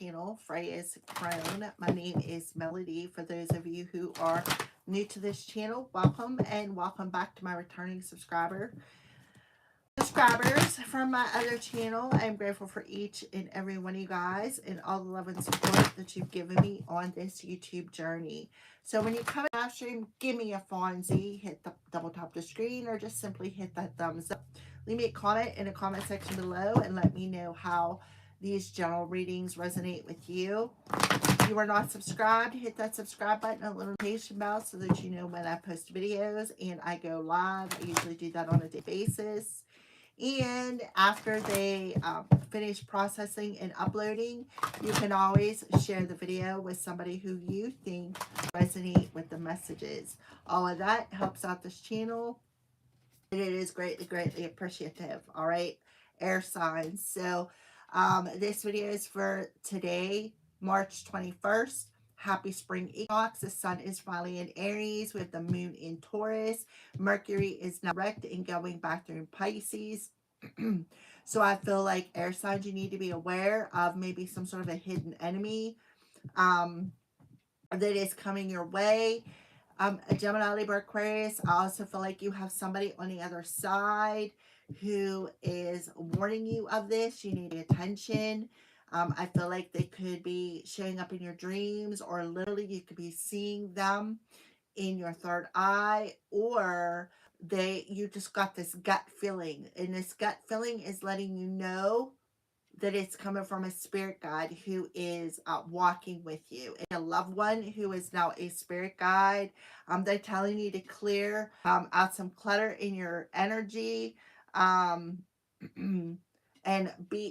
channel, Freya's Crown. My name is Melody. For those of you who are new to this channel, welcome and welcome back to my returning subscribers from my other channel. I'm grateful for each and every one of you guys and all the love and support that you've given me on this YouTube journey. So when you come in live stream, give me a Fonzie, hit the double tap the screen, or just simply hit that thumbs up. Leave me a comment in the comment section below and let me know how these general readings resonate with you. If you are not subscribed, hit that subscribe button and the notification bell so that you know when I post videos and I go live. I usually do that on a daily basis. And after they finish processing and uploading, you can always share the video with somebody who you think resonate with the messages. All of that helps out this channel, and it is greatly appreciative. All right, air signs. So this video is for today, March 21st. Happy spring equinox. The sun is finally in Aries with the moon in Taurus. Mercury is now direct and going back through Pisces. So I feel like air signs, you need to be aware of maybe some sort of a hidden enemy that is coming your way. A Gemini, Libra, Aquarius, I also feel like you have somebody on the other side who is warning you of this. You need attention. I feel like they could be showing up in your dreams, or literally you could be seeing them in your third eye, or you just got this gut feeling, and this gut feeling is letting you know that it's coming from a spirit guide who is walking with you, and a loved one who is now a spirit guide. They're telling you to clear out some clutter in your energy, and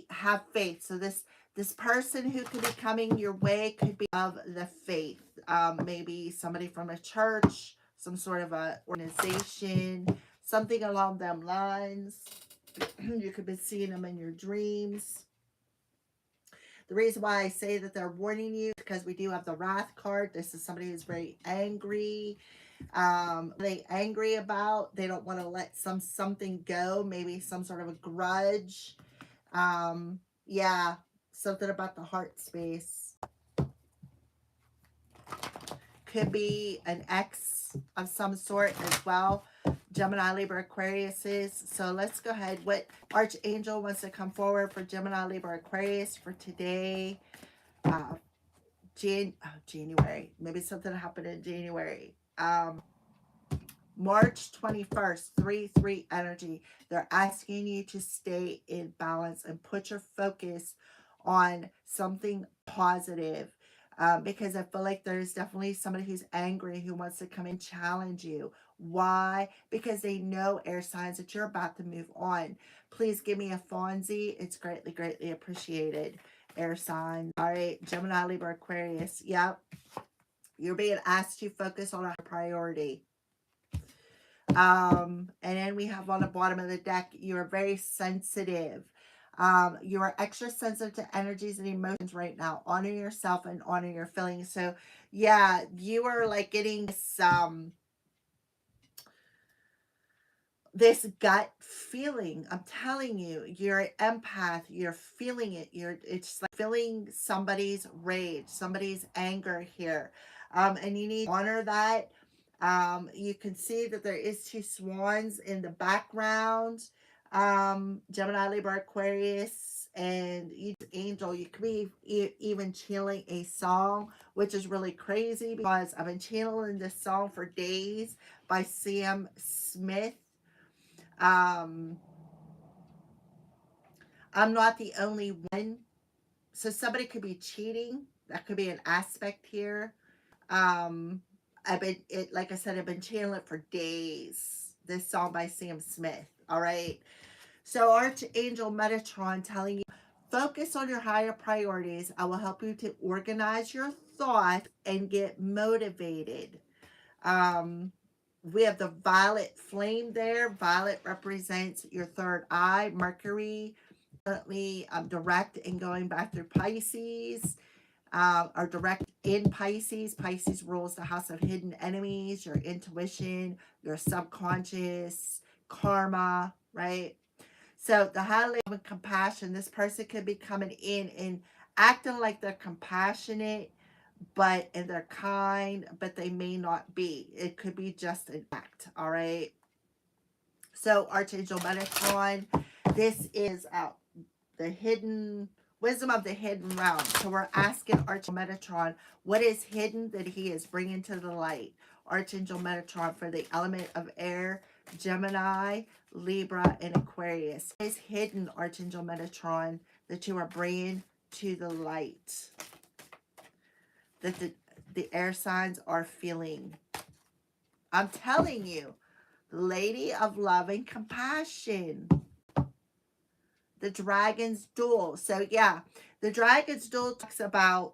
have faith. So this person who could be coming your way could be of the faith, maybe somebody from a church, some sort of a organization, something along them lines. You could be seeing them in your dreams. The reason why I say that they're warning you is because we do have the Wrath card. This is somebody who's very angry. They angry about, they don't want to let something go, maybe some sort of a grudge. Yeah, something about the heart space. Could be an ex of some sort as well. Gemini, Libra, Aquarius is. So let's go ahead. What Archangel wants to come forward for Gemini, Libra, Aquarius for today? January. Maybe something happened in January. March 21st, 3-3 energy. They're asking you to stay in balance and put your focus on something positive. Because I feel like there's definitely somebody who's angry who wants to come and challenge you. Why? Because they know, air signs, that you're about to move on. Please give me a Fonzie. It's greatly appreciated, air sign. All right, Gemini, Libra, Aquarius. Yep. You're being asked to focus on a priority. And then we have on the bottom of the deck, you're very sensitive. You are extra sensitive to energies and emotions right now. Honor yourself and honor your feelings. So yeah, you are like getting this gut feeling. I'm telling you, you're an empath. You're feeling it. It's like feeling somebody's rage, somebody's anger here. And you need to honor that. You can see that there is two swans in the background. Gemini, Libra, Aquarius, and angel. You could be even channeling a song, which is really crazy because I've been channeling this song for days by Sam Smith. I'm not the only one. So somebody could be cheating. That could be an aspect here. Like I said, I've been channeling it for days. This song by Sam Smith. All right. So Archangel Metatron telling you, focus on your higher priorities. I will help you to organize your thoughts and get motivated. We have the violet flame there. Violet represents your third eye. Mercury currently direct and going back through Pisces. Are direct in Pisces. Pisces rules the house of hidden enemies, your intuition, your subconscious, karma, right? So the high level of compassion, this person could be coming in and acting like they're compassionate, and they're kind, but they may not be. It could be just an act. All right. So Archangel Metatron, this is the hidden wisdom of the hidden realm. So we're asking Archangel Metatron, what is hidden that he is bringing to the light? Archangel Metatron for the element of air, Gemini, Libra, and Aquarius. What is hidden, Archangel Metatron, that you are bringing to the light, that the air signs are feeling? I'm telling you, Lady of Love and Compassion. The Dragon's Duel. So yeah, the Dragon's Duel talks about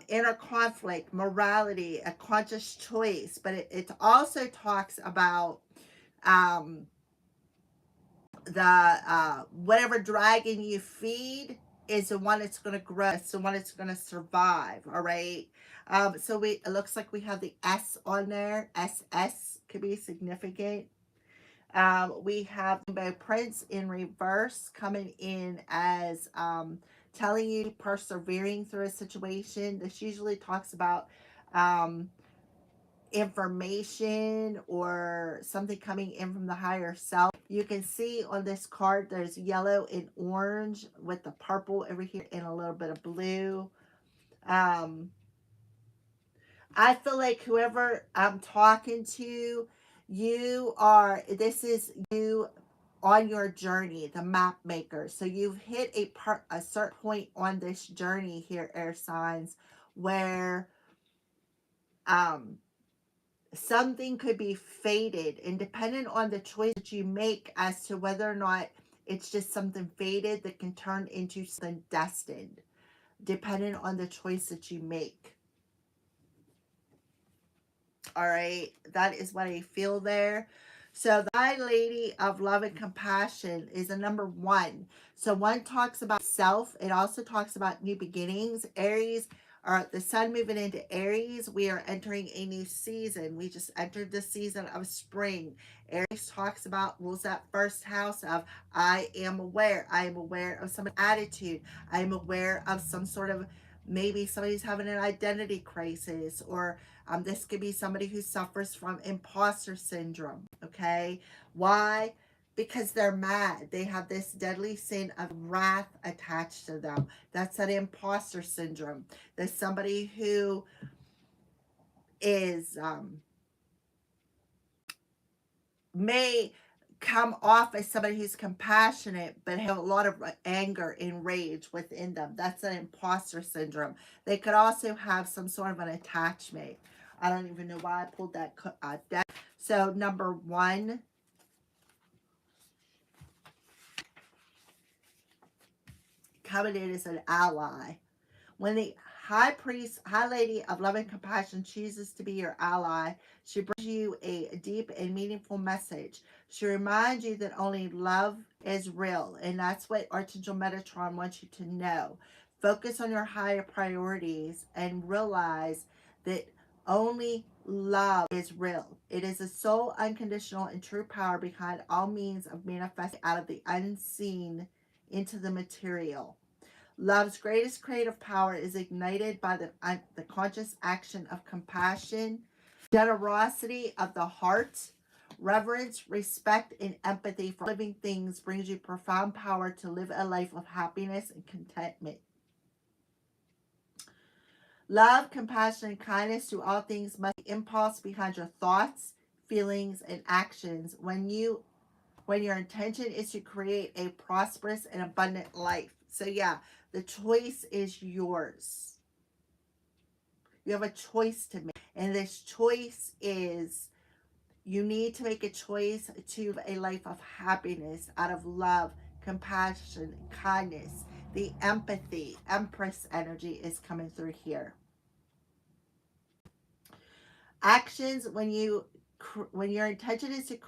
inner conflict, morality, a conscious choice, but it also talks about um, the whatever dragon you feed is the one that's going to grow. It's the one that's going to survive. All right. So it looks like we have the S on there. SS could be significant. We have Rainbow Prince in reverse coming in as telling you persevering through a situation. This usually talks about um, information or something coming in from the higher self. You can see on this card there's yellow and orange with the purple over here and a little bit of blue. Um, I feel like whoever I'm talking to, this is you on your journey, the map maker. So you've hit a certain point on this journey here, air signs, where um something could be fated, and depending on the choice that you make as to whether or not it's just something fated that can turn into something destined, depending on the choice that you make. All right, that is what I feel there. So the High Lady of Love and Compassion is a number one. So one talks about self. It also talks about new beginnings. Aries, or the sun moving into Aries, we are entering a new season. We just entered the season of spring. Aries talks about, rules that first house of I am aware. I am aware of some attitude. I am aware of some sort of, maybe somebody's having an identity crisis, or this could be somebody who suffers from imposter syndrome. Okay. Why? Because they're mad. They have this deadly sin of wrath attached to them. That's an imposter syndrome. There's somebody who is may come off as somebody who's compassionate but have a lot of anger and rage within them. That's an imposter syndrome. They could also have some sort of an attachment. I don't even know why I pulled that deck. So number one, coming in as an ally. When the high priest, high lady of love and compassion chooses to be your ally, she brings you a deep and meaningful message. She reminds you that only love is real. And that's what Archangel Metatron wants you to know. Focus on your higher priorities and realize that only love is real. It is the sole, unconditional, and true power behind all means of manifesting out of the unseen into the material. Love's greatest creative power is ignited by the conscious action of compassion, generosity of the heart, reverence, respect, and empathy for living things brings you profound power to live a life of happiness and contentment. Love, compassion, and kindness to all things must be impulse behind your thoughts, feelings, and actions when your intention is to create a prosperous and abundant life. So yeah, the choice is yours. You have a choice to make. And this choice is, you need to make a choice to live a life of happiness out of love, compassion, kindness. The empathy, Empress energy is coming through here. Actions, when your intention is to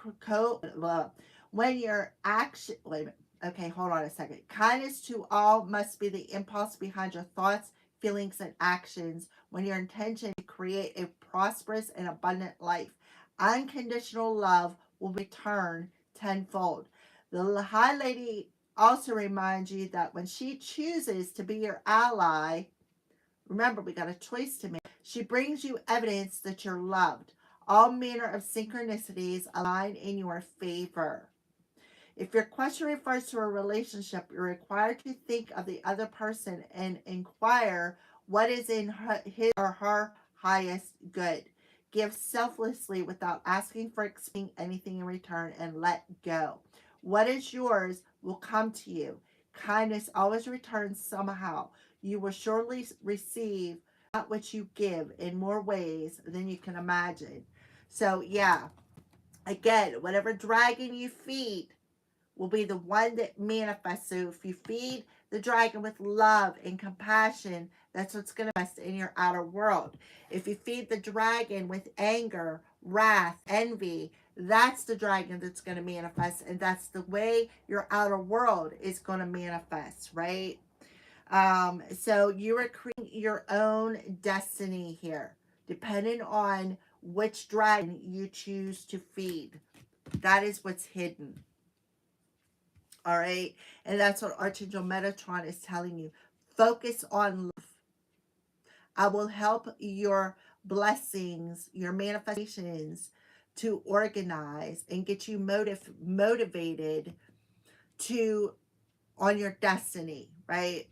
when your action, wait a minute. Okay, hold on a second. Kindness to all must be the impulse behind your thoughts, feelings, and actions when your intention is to create a prosperous and abundant life. Unconditional love will return tenfold. The High Lady also reminds you that when she chooses to be your ally, remember, we got a choice to make. She brings you evidence that you're loved. All manner of synchronicities align in your favor. If your question refers to a relationship, you're required to think of the other person and inquire what is in his or her highest good. Give selflessly without asking for anything in return, and let go. What is yours will come to you. Kindness always returns somehow. You will surely receive that which you give in more ways than you can imagine. So, yeah, again, whatever dragon you feed will be the one that manifests. So if you feed the dragon with love and compassion, that's what's going to manifest in your outer world. If you feed the dragon with anger, wrath, envy, that's the dragon that's going to manifest. And that's the way your outer world is going to manifest, right? So you are creating your own destiny here, depending on which dragon you choose to feed. That is what's hidden. All right. And that's what Archangel Metatron is telling you. Focus on love. I will help your blessings, your manifestations to organize and get you motivated to on your destiny, right?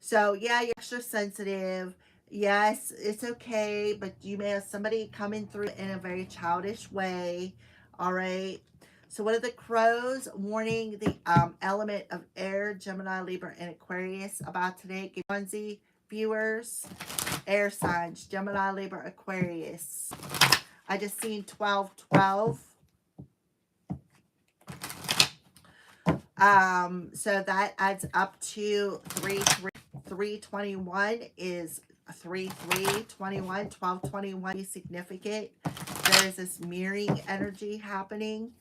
So yeah, you're extra sensitive. Yes, it's okay, but you may have somebody coming through in a very childish way. All right. So what are the crows warning the element of air, Gemini, Libra, and Aquarius about today? Give viewers, air signs, Gemini, Libra, Aquarius. I just seen 1212. So that adds up to 321 is 3321, 1221 is significant. There is this mirroring energy happening.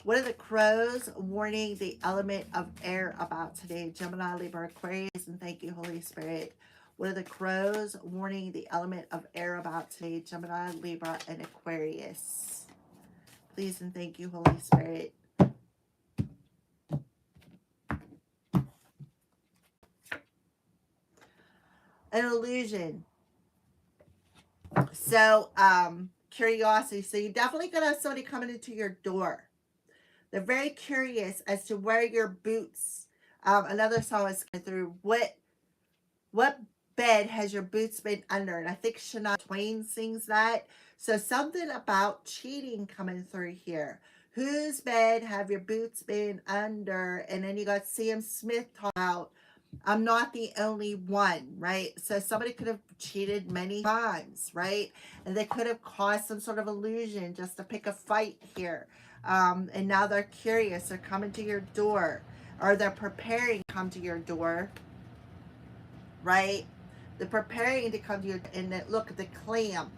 What are the crows warning the element of air about today? Gemini, Libra, Aquarius, and thank you, Holy Spirit. What are the crows warning the element of air about today? Gemini, Libra, and Aquarius. Please and thank you, Holy Spirit. An illusion. So, curiosity. So you're definitely going to have somebody coming into your door. They're very curious as to where your boots. Another song is coming through. What bed has your boots been under? And I think Shania Twain sings that. So something about cheating coming through here. Whose bed have your boots been under? And then you got Sam Smith talk about, I'm not the only one, right? So somebody could have cheated many times, right? And they could have caused some sort of illusion just to pick a fight here. And now they're curious. They're coming to your door, or they're preparing to come to your door, right? They're preparing to come to your, and then look at the clam.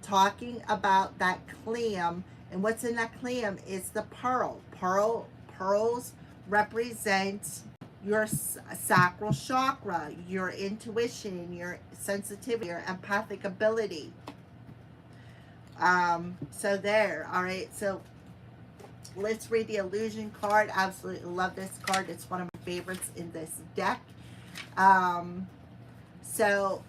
Talking about that clam, and what's in that clam is the pearl. Pearls represent your sacral chakra, your intuition, your sensitivity, your empathic ability. So there, all right. So let's read the illusion card. Absolutely love this card. It's one of my favorites in this deck. So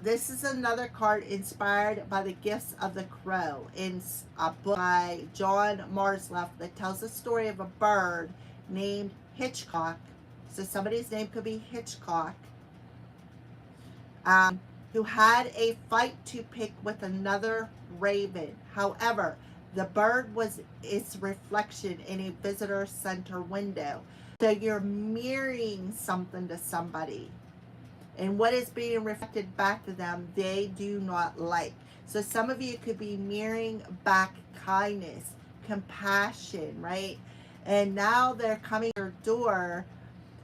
this is another card inspired by the gifts of the crow in a book by John Marsleff that tells the story of a bird named Hitchcock. So somebody's name could be Hitchcock, who had a fight to pick with another raven. However, the bird was its reflection in a visitor center window. So you're mirroring something to somebody, and what is being reflected back to them, they do not like. So some of you could be mirroring back kindness, compassion, right? And now they're coming to your door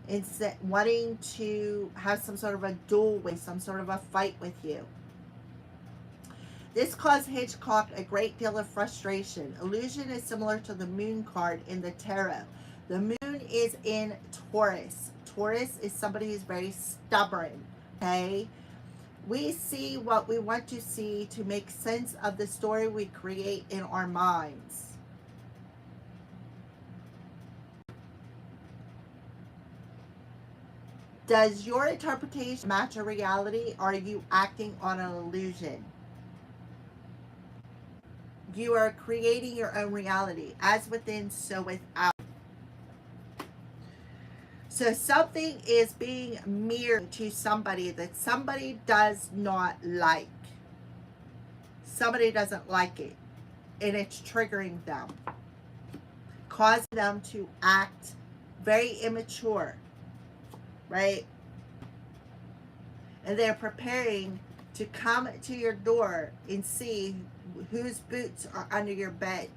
instead wanting to have some sort of a duel with, some sort of a fight with you. This caused Hitchcock a great deal of frustration. Illusion is similar to the moon card in the tarot. The moon is in Taurus. Taurus is somebody who's very stubborn, okay? We see what we want to see to make sense of the story we create in our minds. Does your interpretation match a reality, or are you acting on an illusion? You are creating your own reality, as within, so without. So something is being mirrored to somebody that somebody does not like. Somebody doesn't like it, and it's triggering them, causing them to act very immature, right? And they're preparing to come to your door and see whose boots are under your bed,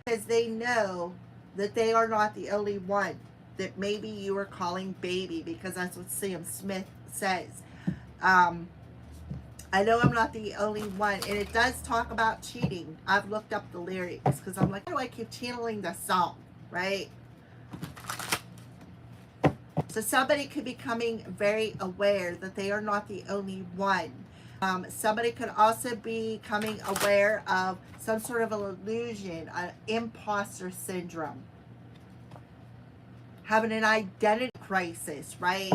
because they know that they are not the only one that maybe you are calling baby, because that's what Sam Smith says. I know I'm not the only one, and it does talk about cheating. I've looked up the lyrics because I'm like, how do I keep channeling the song, right? So somebody could be becoming very aware that they are not the only one. Somebody could also be becoming aware of some sort of an illusion, an imposter syndrome, having an identity crisis, right?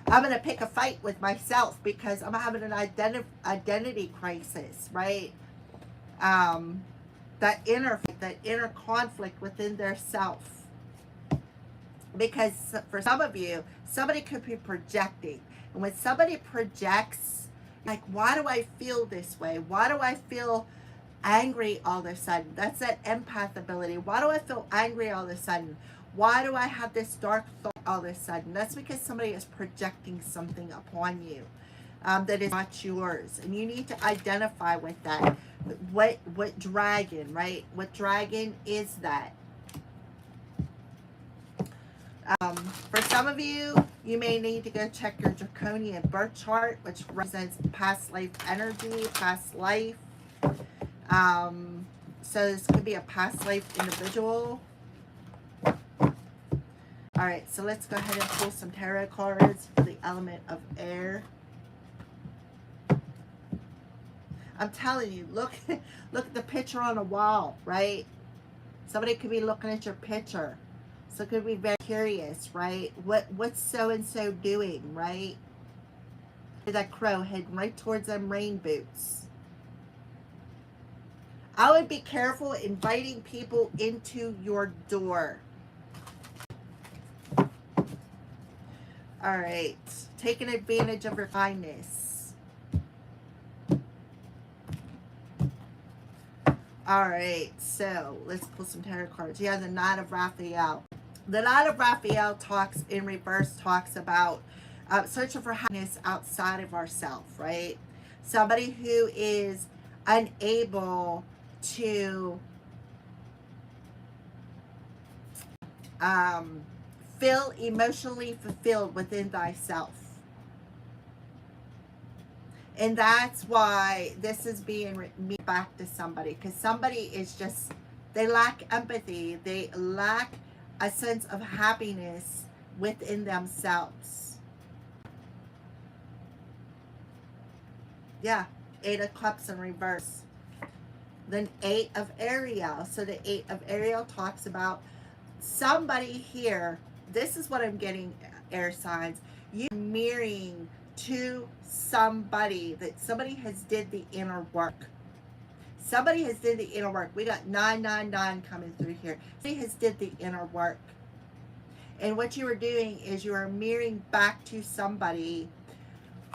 I'm going to pick a fight with myself because I'm having an identity crisis, right? That inner conflict within their self. Because for some of you, somebody could be projecting. And when somebody projects, like, why do I feel this way? Why do I feel angry all of a sudden? That's that empath ability. Why do I feel angry all of a sudden? Why do I have this dark thought all of a sudden? That's because somebody is projecting something upon you that is not yours. And you need to identify with that. What dragon, right? What dragon is that? For some of you, you may need to go check your draconian birth chart, which represents past life energy, past life. So this could be a past life individual. All right, so let's go ahead and pull some tarot cards for the element of air. I'm telling you, look at the picture on the wall, right? Somebody could be looking at your picture. So could be very curious, right? What's so-and-so doing, right? That crow heading right towards them rain boots. I would be careful inviting people into your door. All right, taking advantage of your kindness. All right, so let's pull some tarot cards. Yeah, the Knight of Raphael. The Knight of Raphael talks in reverse, talks about searching for happiness outside of ourselves, right? Somebody who is unable to feel emotionally fulfilled within thyself. And that's why this is being me back to somebody, because somebody is just, they lack empathy. They lack a sense of happiness within themselves. Yeah, 8 of Cups in reverse. Then 8 of Ariel. So the 8 of Ariel talks about somebody here. This is what I'm getting, air signs. You mirroring to somebody, that somebody has did the inner work. Somebody has did the inner work. We got 999 coming through here. Somebody has did the inner work. And what you are doing is you are mirroring back to somebody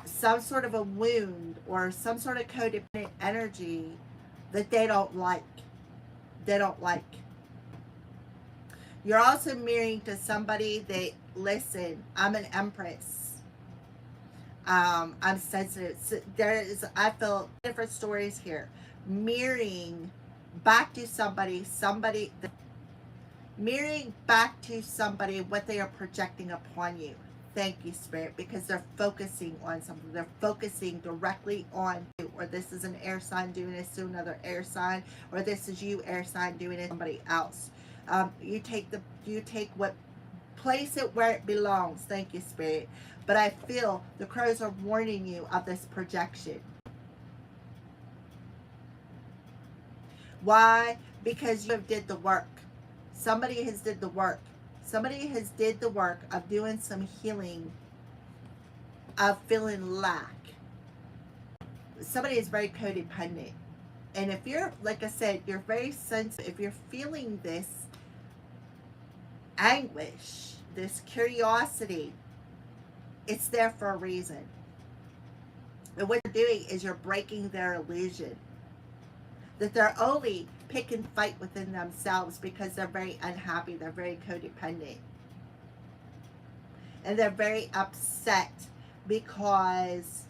some sort of a wound or some sort of codependent energy that they don't like. They don't like. You're also mirroring to somebody that, listen, I'm an empress. I'm sensitive. So I feel different stories here. Mirroring back to somebody, mirroring back to somebody what they are projecting upon you. Thank you, Spirit, because they're focusing on something. They're focusing directly on you. Or this is an air sign doing this to another air sign, or this is you, air sign, doing it to somebody else. You take what, place it where it belongs. Thank you, Spirit. But I feel the crows are warning you of this projection. Why? Because you have did the work. Somebody has did the work. Somebody has did the work of doing some healing, of feeling lack. Somebody is very codependent. And if you're, like I said, you're very sensitive, if you're feeling this anguish, this curiosity, it's there for a reason. And what you're doing is you're breaking their illusion that they're only pick and fight within themselves because they're very unhappy, they're very codependent. And they're very upset because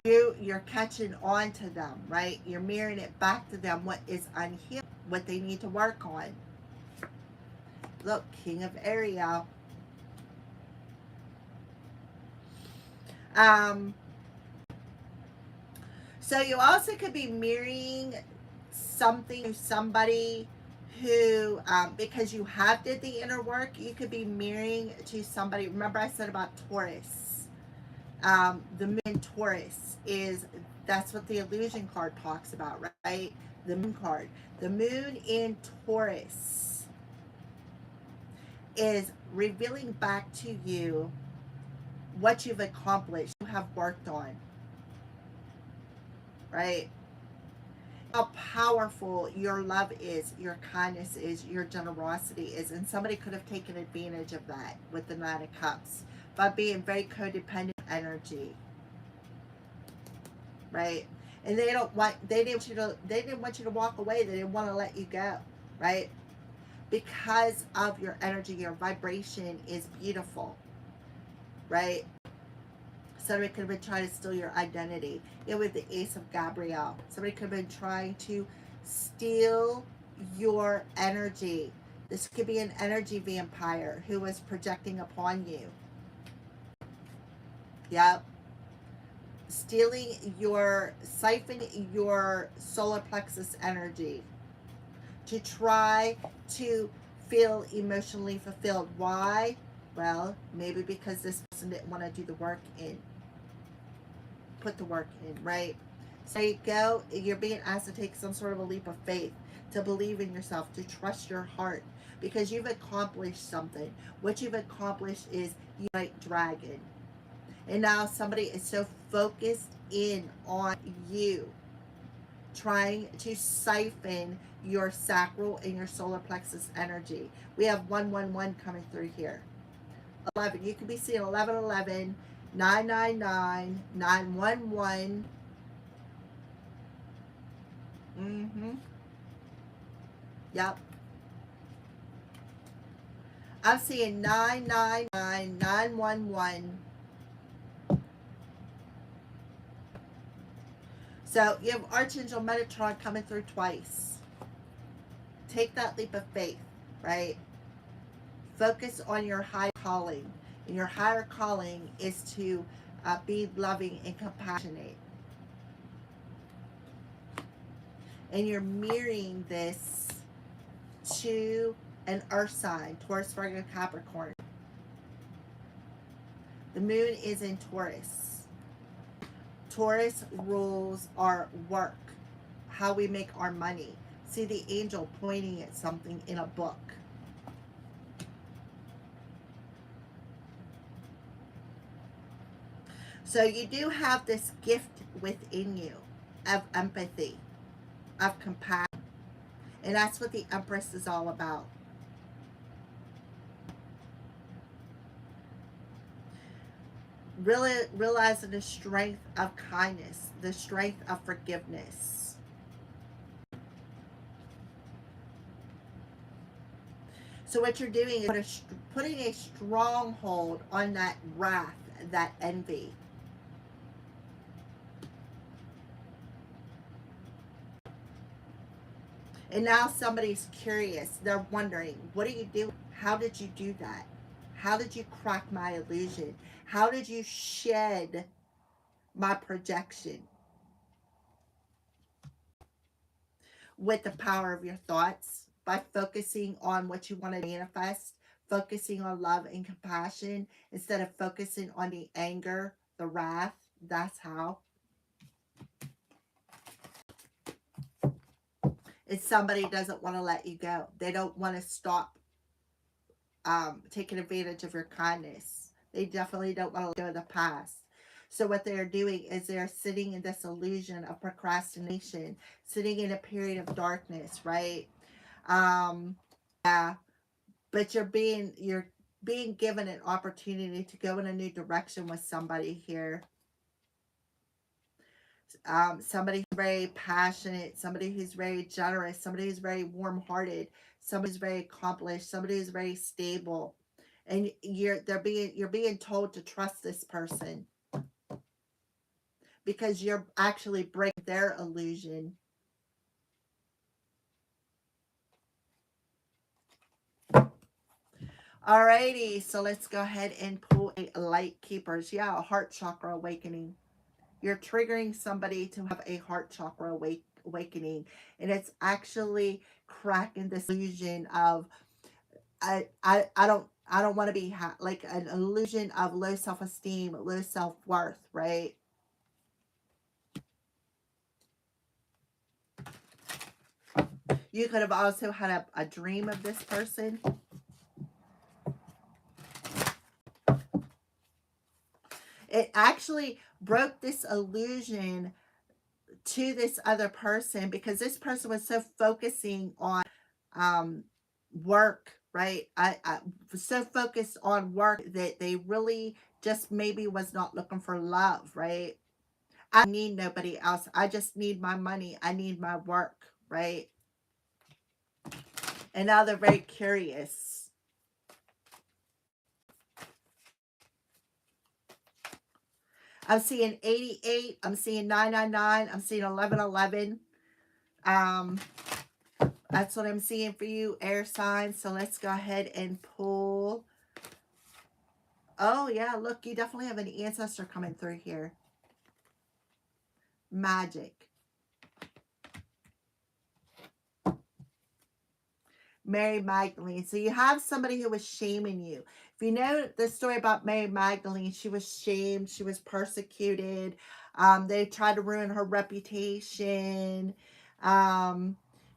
you're catching on to them, right? You're mirroring it back to them, what is unhealed, what they need to work on. Look, King of Ariel. So you also could be mirroring something to somebody who, because you have did the inner work, you could be mirroring to somebody. Remember I said about Taurus. The moon in Taurus is, that's what the illusion card talks about, right? The moon card. The moon in Taurus is revealing back to you what you've accomplished, you have worked on, right? How powerful your love is, your kindness is, your generosity is. And somebody could have taken advantage of that with the Nine of Cups by being very codependent energy, right? And they didn't want you to walk away. They didn't want to let you go, right? Because of your energy, your vibration is beautiful, right? Somebody could have been trying to steal your identity. With the Ace of Gabriel, somebody could have been trying to steal your energy. This could be an energy vampire who was projecting upon you. Yep. Siphoning your solar plexus energy to try to feel emotionally fulfilled. Why? Well, maybe because this person didn't want to do the work in. Put the work in, right? So there you go. You're being asked to take some sort of a leap of faith, to believe in yourself, to trust your heart, because you've accomplished something. What you've accomplished is you like dragon. And now somebody is so focused in on you, trying to siphon your sacral and your solar plexus energy. We have 111 coming through here. 11. You could be seeing 1111, 999, 911. Yep. I'm seeing 999, 911. So you have Archangel Metatron coming through twice. Take that leap of faith, right? Focus on your high calling. And your higher calling is to be loving and compassionate. And you're mirroring this to an earth sign, Taurus, Virgo, Capricorn. The moon is in Taurus. Taurus rules our work, how we make our money. See the angel pointing at something in a book. So you do have this gift within you of empathy, of compassion. And that's what the Empress is all about. Really realizing the strength of kindness, the strength of forgiveness. So what you're doing is putting a stronghold on that wrath, that envy. And now somebody's curious. They're wondering, what are you doing? How did you do that? How did you crack my illusion? How did you shed my projection? With the power of your thoughts, by focusing on what you want to manifest, focusing on love and compassion instead of focusing on the anger, the wrath. That's how. It's somebody doesn't want to let you go. They don't want to stop taking advantage of your kindness. They definitely don't want to let go of the past. So what they're doing is they're sitting in this illusion of procrastination, sitting in a period of darkness, right? Yeah, but you're being given an opportunity to go in a new direction with somebody here. Somebody who's very passionate, somebody who's very generous, somebody who's very warm-hearted, somebody who's very accomplished, somebody who's very stable, and you're being told to trust this person because you're actually breaking their illusion. Alrighty, so let's go ahead and pull a light keepers. Yeah, a heart chakra awakening. You're triggering somebody to have a heart chakra awakening, and it's actually cracking this illusion of I don't want to be like an illusion of low self-esteem, low self-worth, right? You could have also had a dream of this person. It actually broke this illusion to this other person because this person was so focusing on um work, right? I was so focused on work that they really just maybe was not looking for love, right? I need nobody else. I just need my money. I need my work, right? And now they're very curious. I'm seeing 88. I'm seeing 999. I'm seeing 1111. Um, that's what I'm seeing for you, air signs. So let's go ahead and pull. Oh, yeah. Look, you definitely have an ancestor coming through here. Magic. Mary Magdalene. So you have somebody who was shaming you. If you know the story about Mary Magdalene, she was shamed. She was persecuted. They tried to ruin her reputation. Um,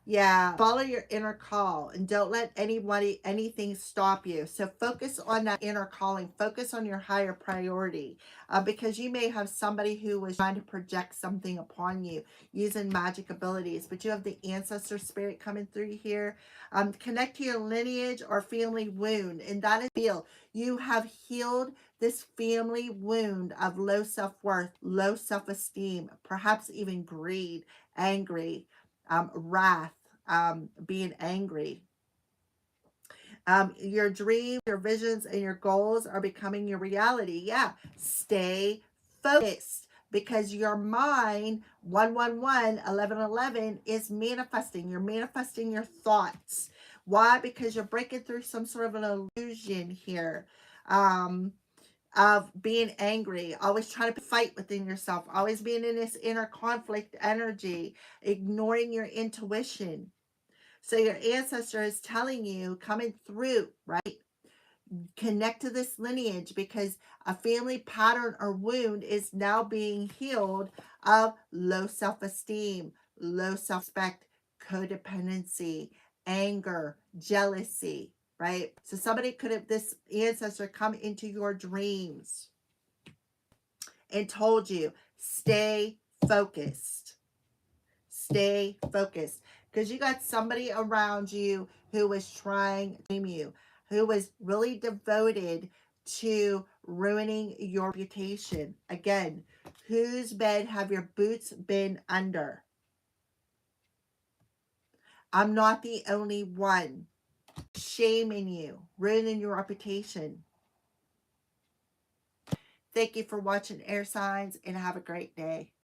yeah, follow your inner call and don't let anything stop you. So focus on that inner calling. Focus on your higher priority because you may have somebody who was trying to project something upon you using magic abilities, but you have the ancestor spirit coming through here. Connect to your lineage or family wound, and that is feel. You have healed this family wound of low self-worth, low self-esteem, perhaps even greed, angry, wrath, being angry. Your dreams, your visions, and your goals are becoming your reality. Yeah, stay focused because your mind, 111, 1111, is manifesting. You're manifesting your thoughts. Why? Because you're breaking through some sort of an illusion here. Of being angry, always trying to fight within yourself, always being in this inner conflict energy, ignoring your intuition. So your ancestor is telling you, coming through, right? Connect to this lineage because a family pattern or wound is now being healed of low self-esteem, low self-respect, codependency, anger, jealousy, right? So somebody could have, this ancestor come into your dreams and told you, stay focused. Stay focused. Because you got somebody around you who was trying to blame you, who was really devoted to ruining your reputation. Again, whose bed have your boots been under? I'm not the only one shaming you, ruining your reputation. Thank you for watching Air Signs and have a great day.